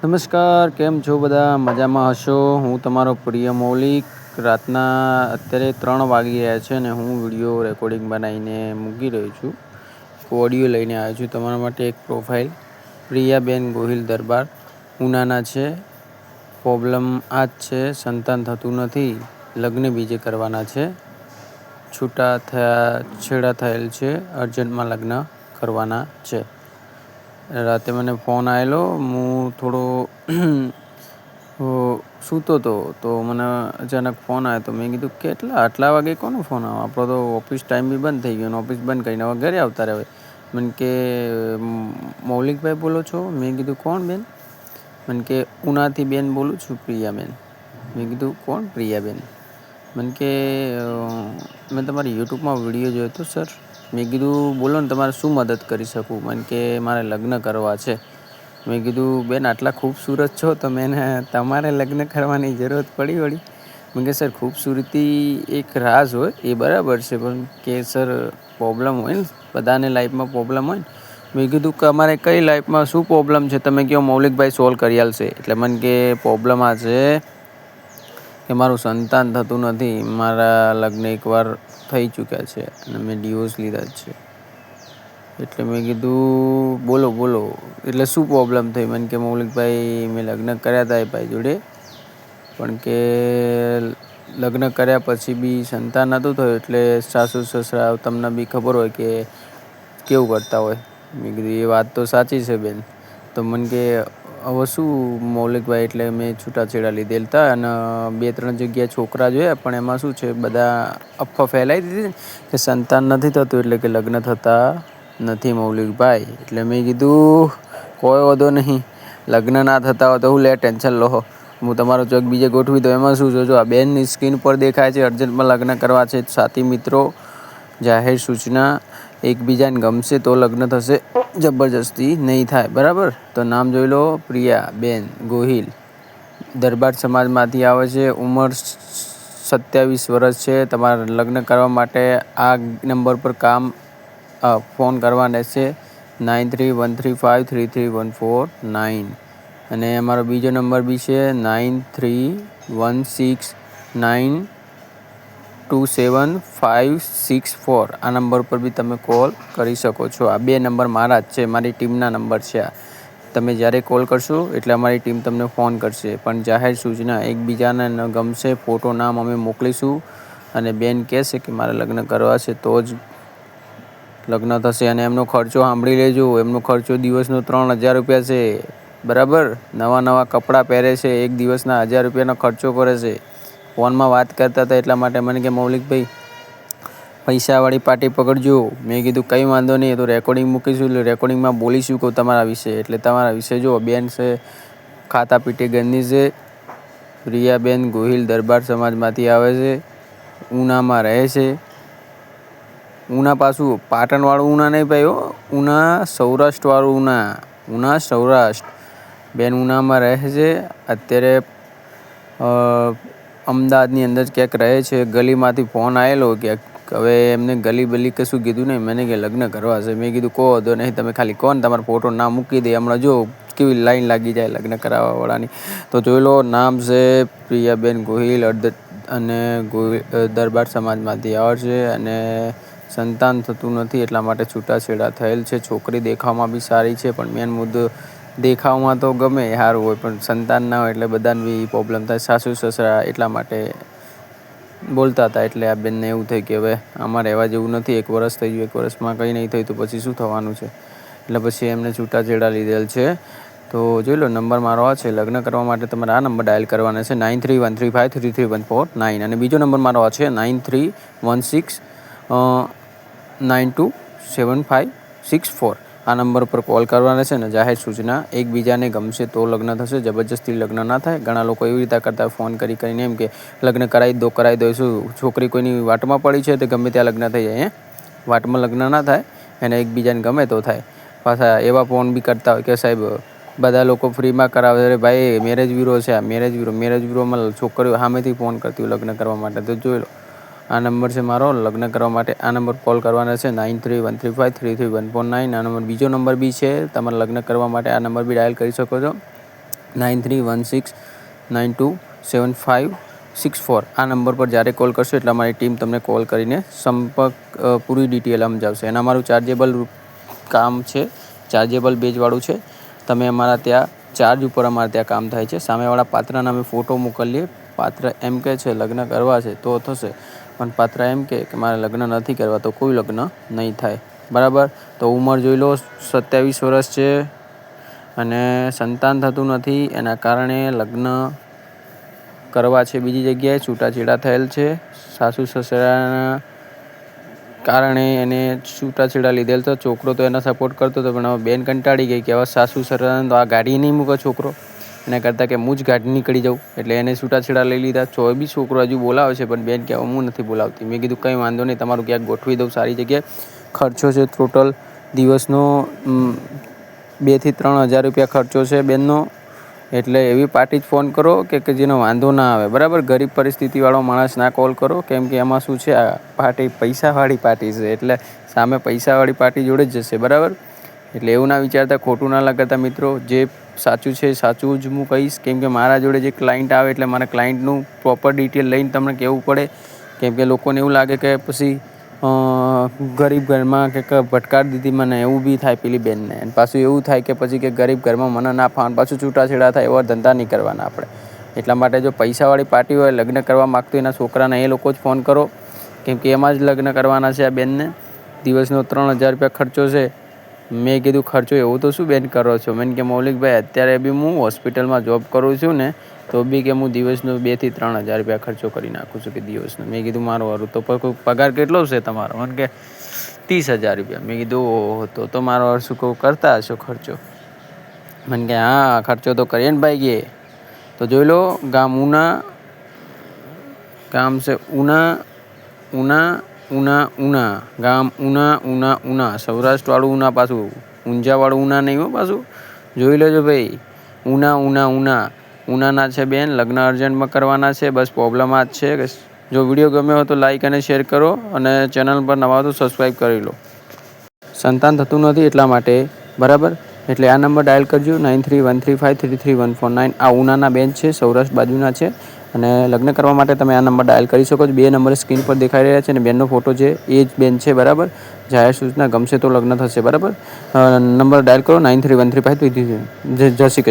નમસ્કાર, કેમ છો બધા? મજામાં હશો? હું તમારો પ્રિય મૌલિક. રાતના અત્યારે 3 વાગી રહ્યા છે અને હું વિડીયો રેકોર્ડિંગ બનાવીને મૂકી રહ્યો છું. ઓડિયો લઈને આવ્યો છું તમારા માટે. એક પ્રોફાઇલ પ્રિયાબેન ગોહિલ દરબાર, ઉનાના છે. પ્રોબ્લેમ આ જ છે, સંતાન થતું નથી, લગ્ન બીજે કરવાના છે, છેડા થયેલ છે, અર્જન્ટમાં લગ્ન કરવાના છે. રાતે મને ફોન આવેલો, હું થોડો સૂતો હતો તો મને અચાનક ફોન આવ્યો તો મેં કીધું આટલા વાગે કોનો ફોન આવ્યો? આપણો તો ઓફિસ ટાઈમ બી બંધ થઈ ગયો, ઓફિસ બંધ કરીને હવે ઘરે આવતા રહે. મને કે મૌલિકભાઈ બોલો છો? મેં કીધું કોણ બેન? મને કે ઉનાથી બેન બોલું છું, પ્રિયાબેન. મેં કીધું કોણ પ્રિયાબેન? મને કે મેં તમારી યુટ્યુબમાં વિડીયો જોયો હતો સર. મેં કીધું બોલો ને, તમારે શું મદદ કરી શકું? મને કે મારે લગ્ન કરવા છે. મેં કીધું બેન આટલા ખૂબસૂરત છો તો તમારે લગ્ન કરવાની જરૂરત પડી વળી? મેં કે સર ખૂબસૂરતી એક રાઝ હોય એ બરાબર છે, પણ કે સર પ્રોબ્લેમ હોય ને, બધાને લાઈફમાં પ્રોબ્લેમ હોય ને. મેં કીધું કે અમારે કઈ લાઈફમાં શું પ્રોબ્લેમ છે તમે કહો, મૌલિકભાઈ સોલ્વ કરી આલશે. એટલે મને કે પ્રોબ્લેમ આ છે કે મારું સંતાન થતું નથી. મારા લગ્ન એકવાર થઈ ચૂક્યા છે અને મેં ડિવોર્સ લીધા જ છે. એટલે મેં કીધું બોલો એટલે શું પ્રોબ્લેમ થઈ? મને કે મૌલિકભાઈ મેં લગ્ન કર્યા હતા એ ભાઈ જોડે, પણ કે લગ્ન કર્યા પછી બી સંતાન નહોતું થયું. એટલે સાસુ સસરા તમને બી ખબર હોય કે કેવું કરતા હોય. મેં કીધું એ વાત તો સાચી છે બેન. તો મને કે હવે શું મૌલિકભાઈ? એટલે મેં છૂટાછેડા લીધેલ હતા અને 2-3 જગ્યાએ છોકરા જોયા, પણ એમાં શું છે, બધા અફવા ફેલાવી દીધી કે સંતાન નથી થતું એટલે કે લગ્ન થતા નથી મૌલિકભાઈ. એટલે મેં કીધું કોઈ વાંધો નહીં, લગ્ન ના થતા હોય તો હું ટેન્શન લો, હું તમારો ચોક બીજે ગોઠવી દઉં. એમાં શું છે, જો આ બેનની સ્ક્રીન પર દેખાય છે, અર્જન્ટમાં લગ્ન કરવા છે. સાથી મિત્રો, જાહેર સૂચના, એકબીજાને ગમશે તો લગ્ન થશે, જબરજસ્તી નહીં થાય, બરાબર? તો નામ જોઈ લો, પ્રિયાબેન ગોહિલ, દરબાર સમાજમાંથી આવે છે, ઉંમર 27 વર્ષ છે. તમારે લગ્ન કરવા માટે આ નંબર પર ફોન કરવા રહેશે, 9313533149. અને અમારો બીજો નંબર બી છે 9316927564. આ નંબર પર બી તમે કોલ કરી શકો છો. આ 2 નંબર મારા જ છે, મારી ટીમના નંબર છે. તમે જ્યારે કોલ કરશો એટલે અમારી ટીમ તમને ફોન કરશે. પણ જાહેર સૂચના, એકબીજાને ન ગમશે, ફોટો નામ અમે મોકલીશું અને બેન કહેશે કે મારે લગ્ન કરવા છે તો જ લગ્ન થશે. અને એમનો ખર્ચો સાંભળી લેજો, એમનો ખર્ચો દિવસનો 3000 રૂપિયા છે, બરાબર? નવા કપડાં પહેરે છે, એક દિવસના 1000 રૂપિયાનો ખર્ચો કરે છે. ફોનમાં વાત કરતા હતા એટલા માટે મને કે મૌલિકભાઈ પૈસાવાળી પાર્ટી પકડજો. મેં કીધું કંઈ વાંધો નહીં, તો રેકોર્ડિંગ મૂકીશું, એટલે રેકોર્ડિંગમાં બોલીશું કહું તમારા વિશે. એટલે તમારા વિશે જો બેન છે, ખાતા પીટે ગંદી છે, પ્રિયાબેન ગોહિલ દરબાર સમાજમાંથી આવે છે, ઉનામાં રહે છે. ઉના પાછું પાટણવાળું ઉના નહીં ભાઈ, ઉના સૌરાષ્ટ્રવાળું ઉના સૌરાષ્ટ્ર. બેન ઉનામાં રહે છે, અત્યારે અમદાવાદની અંદર ક્યાંક રહે છે. ગલીમાંથી ફોન આવેલો ક્યાંક, હવે એમને ગલી કશું કીધું નહીં. મને કે લગ્ન કરવા છે. મેં કીધું કહો તો નહીં, તમે ખાલી કહો ને, તમારો ફોટો ના મૂકી દે. હમણાં જો કેવી લાઈન લાગી જાય લગ્ન કરાવવાવાળાની. તો જોઈ લો, નામ છે પ્રિયાબેન ગોહિલ અને દરબાર સમાજમાંથી આવે છે અને સંતાન થતું નથી એટલા માટે છૂટાછેડા થયેલ છે. છોકરી દેખાવમાં બી સારી છે, પણ મેન મુદ્દો દેખાવમાં તો ગમે સારું હોય, પણ સંતાન ના હોય એટલે બધાને બી પ્રોબ્લેમ થાય. સાસુ સસરા એટલા માટે બોલતા હતા. એટલે આ બેનને એવું થયું કે હવે આમાં રહેવા જેવું નથી. 1 વર્ષ થઈ ગયું, 1 વર્ષમાં કંઈ નહીં થયું તો પછી શું થવાનું છે? એટલે પછી એમને છૂટાછેડા લીધેલ છે. તો જોઈ લો, નંબર મારો આ છે. લગ્ન કરવા માટે તમારે આ નંબર ડાયલ કરવાના છે, 9313533149. અને બીજો નંબર મારો આ છે 9316927564. આ નંબર પર કોલ કરવાના છે. ને જાહેર સૂચના, એકબીજાને ગમશે તો લગ્ન થશે, જબરજસ્તી લગ્ન ના થાય. ઘણા લોકો એવી રીતે કરતા ફોન કરીને એમ કે લગ્ન કરાવી દો. શું છોકરી કોઈની વાટમાં પડી છે તો ગમે ત્યાં લગ્ન થઈ જાય? વાટમાં લગ્ન ના થાય, એને એકબીજાને ગમે તો થાય. પાછા એવા ફોન બી કરતા હોય કે સાહેબ બધા લોકો ફ્રીમાં કરાવે. અરે ભાઈ, મેરેજ બ્યુરો છે આ, મેરેજ બ્યુરોમાં છોકરીઓ સામેથી ફોન કરતી હોય લગ્ન કરવા માટે. તો જોઈ લો, આ નંબર છે મારો. લગ્ન કરવા માટે આ નંબર કોલ કરવાના છે, 9313533149. આ નંબર બીજો નંબર બી છે, તમારે લગ્ન કરવા માટે આ નંબર બી ડાયલ કરી શકો છો. 9316927564 આ નંબર પર જ્યારે કોલ કરશો એટલે અમારી ટીમ તમને કોલ કરીને સંપર્ક પૂરી ડિટેલ સમજાવશે. અને અમારું ચાર્જેબલ કામ છે, ચાર્જેબલ બેઝવાળું છે. તમે અમારા ત્યાં ચાર્જ ઉપર અમારે ત્યાં કામ થાય છે. સામેવાળા પાત્રના અમે ફોટો મોકલીએ. પાત્ર એમ કહે છે લગ્ન કરવા છે તો થશે, પણ પાત્ર એમ કે મારે લગ્ન નથી કરવા તો કોઈ લગ્ન નહીં થાય. બરાબર. તો ઉંમર જોઈ લો, 27 વર્ષ છે અને સંતાન થતું નથી. એના કારણે લગ્ન કરવા છે બીજી જગ્યાએ, છૂટાછેડા થયેલ છે. સાસુ સસરાના કારણે એને છૂટાછેડા લીધેલ તો છોકરો તો એના સપોર્ટ કરતો હતો, પણ હવે બેન કંટાળી ગઈ કે હવે સાસુ સસરાને તો આ ગાડી નહીં મૂકે છોકરો, એના કરતાં કે હું જ ગાડી નીકળી જાઉં. એટલે એને છૂટાછેડા લઈ લીધા. બી છોકરો હજુ બોલાવે છે, પણ બેન કે હું નથી બોલાવતી. મેં કીધું કંઈ વાંધો નહીં, તમારું ક્યાંક ગોઠવી દઉં સારી જગ્યાએ. ખર્ચો છે ટોટલ દિવસનો 2,000 થી 3,000 રૂપિયા ખર્ચો છે બેનનો. એટલે એવી પાર્ટી જ ફોન કરો કે જેનો વાંધો ના આવે. બરાબર. ગરીબ પરિસ્થિતિવાળો માણસ ના કોલ કરો, કેમ કે એમાં શું છે, આ પાર્ટી પૈસાવાળી પાર્ટી છે, એટલે સામે પૈસાવાળી પાર્ટી જોડે જ જશે. બરાબર. એટલે એવું ના વિચારતા, ખોટું ના લગાડતા મિત્રો. જે સાચું છે સાચું જ હું કહીશ, કેમ કે મારા જોડે જે ક્લાયન્ટ આવે એટલે મારા ક્લાયન્ટનું પ્રોપર ડિટેલ લઈને તમને કહેવું પડે. કેમ કે લોકોને એવું લાગે કે પછી ગરીબ ઘરમાં કે ભટકાડી દીધી મને, એવું બી થાય પેલી બેનને. અને પાછું એવું થાય કે પછી કે ગરીબ ઘરમાં મને ના ફાવે, પાછું છૂટાછેડા થાય. એવા ધંધા નહીં કરવાના આપણે. એટલા માટે જો પૈસાવાળી પાર્ટી હોય, લગ્ન કરવા માગતો એના છોકરાને એ લોકો જ ફોન કરો, કેમ કે એમાં જ લગ્ન કરવાના છે આ બેનને. દિવસનો 3,000 રૂપિયા ખર્ચો છે. મેં કીધું ખર્ચો એવો તો શું બેન કરો છો? મેં કે મૌલિકભાઈ અત્યારે બી હું હોસ્પિટલમાં જોબ કરું છું ને, તો બી કે હું દિવસનો 2,000 થી 3,000 રૂપિયા ખર્ચો કરી નાખું છું કે દિવસનો. મેં કીધું મારો વારું તો પગાર કેટલો છે તમારો? મને કે 30,000 રૂપિયા. મેં કીધું ઓહો, તો મારો વારું શું કહું કરતા હશો ખર્ચો? મને કે હા ખર્ચો તો કરીએ ને ભાઈ કે. તો જોઈ લો, ગામ ઉના, ગામ છે ઉના, ગામ ઉના, સૌરાષ્ટ્રવાળું ઉના, પાછું ઊંઝાવાળું ઉના નહીં હો પાછું. જોઈ લેજો ભાઈ. ઉનાના છે બેન. લગ્ન અર્જન્ટમાં કરવાના છે. બસ પ્રોબ્લેમ આ જ છે. જો વિડીયો ગમ્યો હોય તો લાઈક અને શેર કરો, અને ચેનલ પર નવા તો સબસ્ક્રાઈબ કરી લો. સંતાન થતું નથી એટલા માટે. બરાબર. એટલે આ નંબર ડાયલ કરજો, 9313533149. આ ઉનાના બેન છે, સૌરાષ્ટ્ર બાજુના છે, અને લગ્ન કરવા માટે તમે આ નંબર ડાયલ કરી શકો છો. 2 નંબર સ્ક્રીન પર દેખાઈ રહ્યા છે, અને બેનનો ફોટો છે એ જ બેન છે. બરાબર. જાહેર સૂચના ગમશે તો લગ્ન થશે. બરાબર. નંબર ડાયલ કરો 9313533149. જય શ્રી કૃષ્ણ.